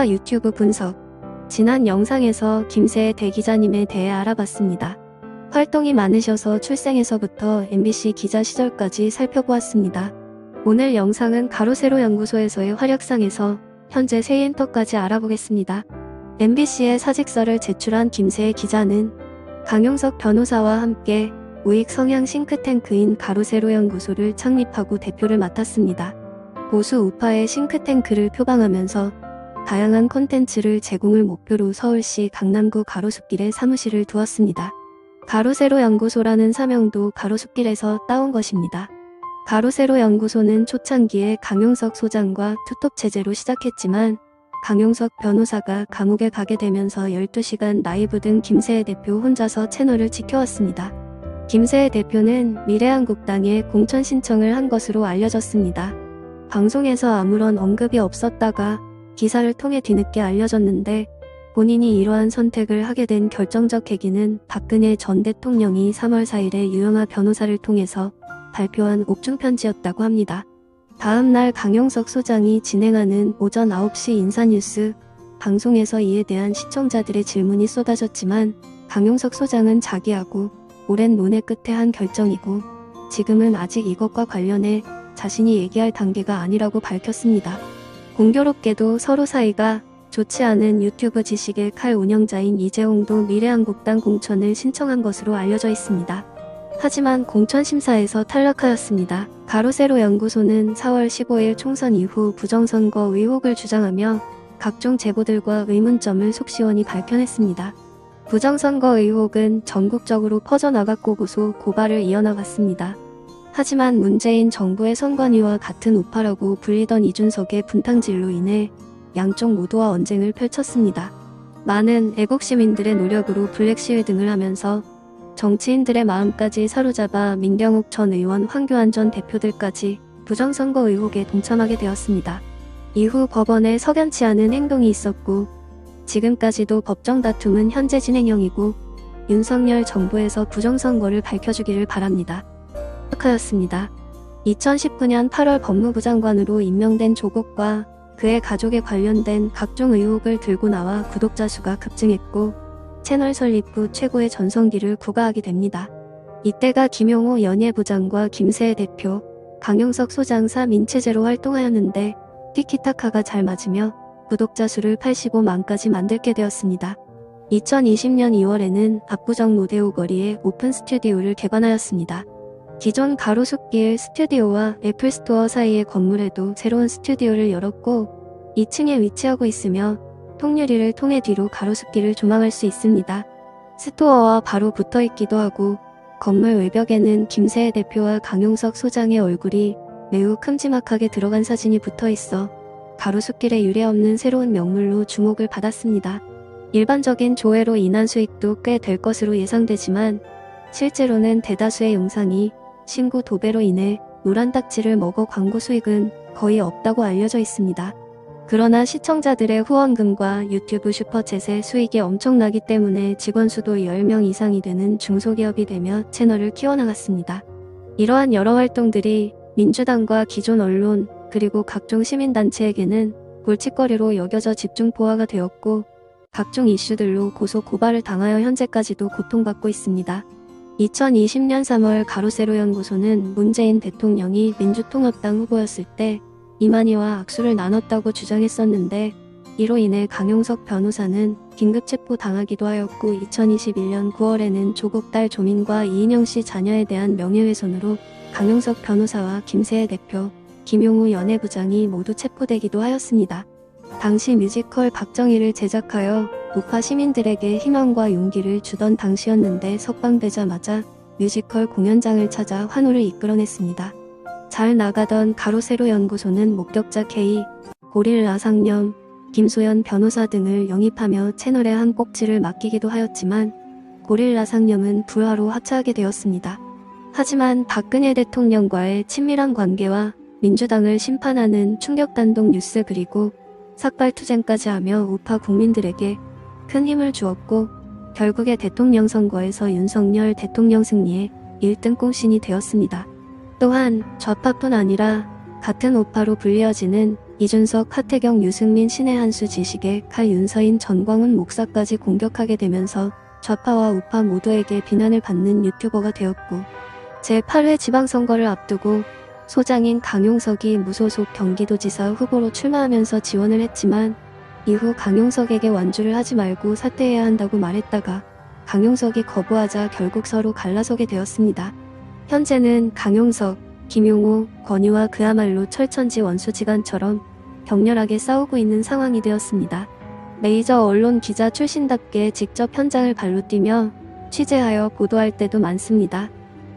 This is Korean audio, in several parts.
우파 유튜브 분석. 지난 영상에서 김세애 대기자님에 대해 알아봤습니다. 활동이 많으셔서 출생에서부터 MBC 기자 시절까지 살펴보았습니다. 오늘 영상은 가로세로 연구소에서의 활약상에서 현재 세이엔터까지 알아보겠습니다. MBC에 사직서를 제출한 김세애 기자는 강용석 변호사와 함께 우익 성향 싱크탱크인 가로세로 연구소를 창립하고 대표를 맡았습니다. 보수 우파의 싱크탱크를 표방하면서 다양한 콘텐츠를 제공을 목표로 서울시 강남구 가로수길에 사무실을 두었습니다. 가로세로 연구소라는 사명도 가로수길에서 따온 것입니다. 가로세로 연구소는 초창기에 강용석 소장과 투톱 체제로 시작했지만 강용석 변호사가 감옥에 가게 되면서 12시간 라이브 등 김세애 대표 혼자서 채널을 지켜왔습니다. 김세애 대표는 미래한국당에 공천 신청을 한 것으로 알려졌습니다. 방송에서 아무런 언급이 없었다가 기사를 통해 뒤늦게 알려졌는데 본인이 이러한 선택을 하게 된 결정적 계기는 박근혜 전 대통령이 3월 4일에 유영하 변호사를 통해서 발표한 옥중 편지였다고 합니다. 다음 날 강용석 소장이 진행하는 오전 9시 인사뉴스 방송에서 이에 대한 시청자들의 질문이 쏟아졌지만 강용석 소장은 자기하고 오랜 논의 끝에 한 결정이고 지금은 아직 이것과 관련해 자신이 얘기할 단계가 아니라고 밝혔습니다. 공교롭게도 서로 사이가 좋지 않은 유튜브 지식의 칼 운영자인 이재홍도 미래한국당 공천을 신청한 것으로 알려져 있습니다. 하지만 공천 심사에서 탈락하였습니다. 가로세로 연구소는 4월 15일 총선 이후 부정선거 의혹을 주장하며 각종 제보들과 의문점을 속시원히 밝혀냈습니다. 부정선거 의혹은 전국적으로 퍼져나갔고 고발을 이어나갔습니다. 하지만 문재인 정부의 선관위와 같은 우파라고 불리던 이준석의 분탕질로 인해 양쪽 모두와 언쟁을 펼쳤습니다. 많은 애국시민들의 노력으로 블랙시위 등을 하면서 정치인들의 마음까지 사로잡아 민경욱 전 의원, 황교안 전 대표들까지 부정선거 의혹에 동참하게 되었습니다. 이후 법원에 석연치 않은 행동이 있었고 지금까지도 법정 다툼은 현재 진행형이고 윤석열 정부에서 부정선거를 밝혀주기를 바랍니다. 하였습니다. 2019년 8월 법무부 장관으로 임명된 조국과 그의 가족에 관련된 각종 의혹을 들고 나와 구독자 수가 급증했고 채널 설립 후 최고의 전성기를 구가하게 됩니다. 이때가 김용호 연예부장과 김세애 대표, 강용석 소장 3인체제로 활동하였는데 티키타카가 잘 맞으며 구독자 수를 85만까지 만들게 되었습니다. 2020년 2월에는 압구정 로데오 거리에 오픈 스튜디오를 개관하였습니다. 기존 가로수길 스튜디오와 애플스토어 사이의 건물에도 새로운 스튜디오를 열었고 2층에 위치하고 있으며 통유리를 통해 뒤로 가로수길을 조망할 수 있습니다. 스토어와 바로 붙어있기도 하고 건물 외벽에는 김세애 대표와 강용석 소장의 얼굴이 매우 큼지막하게 들어간 사진이 붙어있어 가로수길에 유례없는 새로운 명물로 주목을 받았습니다. 일반적인 조회로 인한 수익도 꽤 될 것으로 예상되지만 실제로는 대다수의 영상이 신고 도배로 인해 노란 딱지를 먹어 광고 수익은 거의 없다고 알려져 있습니다. 그러나 시청자들의 후원금과 유튜브 슈퍼챗의 수익이 엄청나기 때문에 직원 수도 10명 이상이 되는 중소기업이 되며 채널을 키워나갔습니다. 이러한 여러 활동들이 민주당과 기존 언론 그리고 각종 시민단체에게는 골칫거리로 여겨져 집중포화가 되었고 각종 이슈들로 고소 고발을 당하여 현재까지도 고통받고 있습니다. 2020년 3월 가로세로 연구소는 문재인 대통령이 민주통합당 후보였을 때 이만희와 악수를 나눴다고 주장했었는데 이로 인해 강용석 변호사는 긴급 체포당하기도 하였고 2021년 9월에는 조국 딸 조민과 이인영 씨 자녀에 대한 명예훼손으로 강용석 변호사와 김세애 대표, 김용호 연예부장이 모두 체포되기도 하였습니다. 당시 뮤지컬 박정희를 제작하여 우파 시민들에게 희망과 용기를 주던 당시였는데 석방되자마자 뮤지컬 공연장을 찾아 환호를 이끌어냈습니다. 잘 나가던 가로세로 연구소는 목격자 K, 고릴라 상념, 김소연 변호사 등을 영입하며 채널의 한 꼭지를 맡기기도 하였지만 고릴라 상념은 불화로 하차하게 되었습니다. 하지만 박근혜 대통령과의 친밀한 관계와 민주당을 심판하는 충격단독 뉴스 그리고 삭발투쟁까지 하며 우파 국민들에게 큰 힘을 주었고 결국에 대통령 선거에서 윤석열 대통령 승리에 1등 꽁신이 되었습니다. 또한 좌파뿐 아니라 같은 우파로 불리어지는 이준석, 하태경, 유승민, 신의 한수, 지식의 칼, 윤서인, 전광훈 목사까지 공격하게 되면서 좌파와 우파 모두에게 비난을 받는 유튜버가 되었고, 제8회 지방선거를 앞두고 소장인 강용석이 무소속 경기도지사 후보로 출마하면서 지원을 했지만 이후 강용석에게 완주를 하지 말고 사퇴해야 한다고 말했다가 강용석이 거부하자 결국 서로 갈라서게 되었습니다. 현재는 강용석, 김용호, 권유와 그야말로 철천지 원수지간처럼 격렬하게 싸우고 있는 상황이 되었습니다. 메이저 언론 기자 출신답게 직접 현장을 발로 뛰며 취재하여 보도할 때도 많습니다.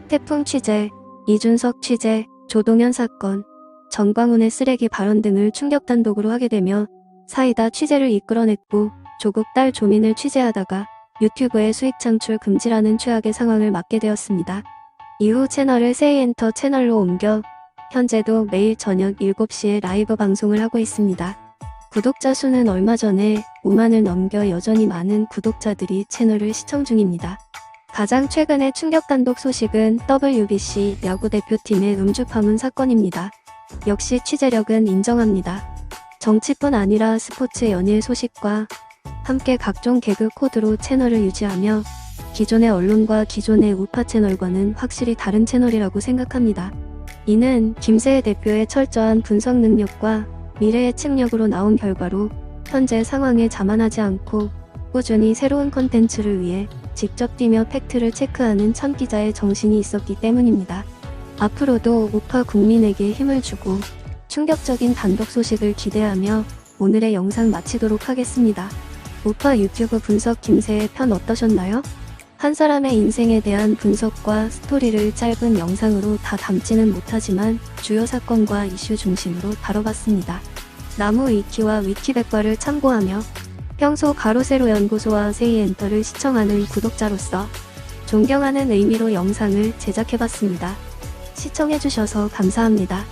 태풍 취재, 이준석 취재, 조동현 사건, 전광훈의 쓰레기 발언 등을 충격 단독으로 하게 되며 사이다 취재를 이끌어냈고 조국 딸 조민을 취재하다가 유튜브의 수익 창출 금지라는 최악의 상황을 맞게 되었습니다. 이후 채널을 세이엔터 채널로 옮겨 현재도 매일 저녁 7시에 라이브 방송을 하고 있습니다. 구독자 수는 얼마 전에 5만을 넘겨 여전히 많은 구독자들이 채널을 시청 중입니다. 가장 최근의 충격 단독 소식은 WBC 야구 대표팀의 음주 파문 사건입니다. 역시 취재력은 인정합니다. 정치뿐 아니라 스포츠 연예 소식과 함께 각종 개그 코드로 채널을 유지하며 기존의 언론과 기존의 우파 채널과는 확실히 다른 채널이라고 생각합니다. 이는 김세혜 대표의 철저한 분석 능력과 미래 예측력으로 나온 결과로 현재 상황에 자만하지 않고 꾸준히 새로운 컨텐츠를 위해 직접 뛰며 팩트를 체크하는 참기자의 정신이 있었기 때문입니다. 앞으로도 우파 국민에게 힘을 주고 충격적인 단독 소식을 기대하며 오늘의 영상 마치도록 하겠습니다. 우파 유튜브 분석 김세의 편 어떠셨나요? 한 사람의 인생에 대한 분석과 스토리를 짧은 영상으로 다 담지는 못하지만 주요 사건과 이슈 중심으로 다뤄봤습니다. 나무 위키와 위키백과를 참고하며 평소 가로세로 연구소와 세이엔터를 시청하는 구독자로서 존경하는 의미로 영상을 제작해봤습니다. 시청해주셔서 감사합니다.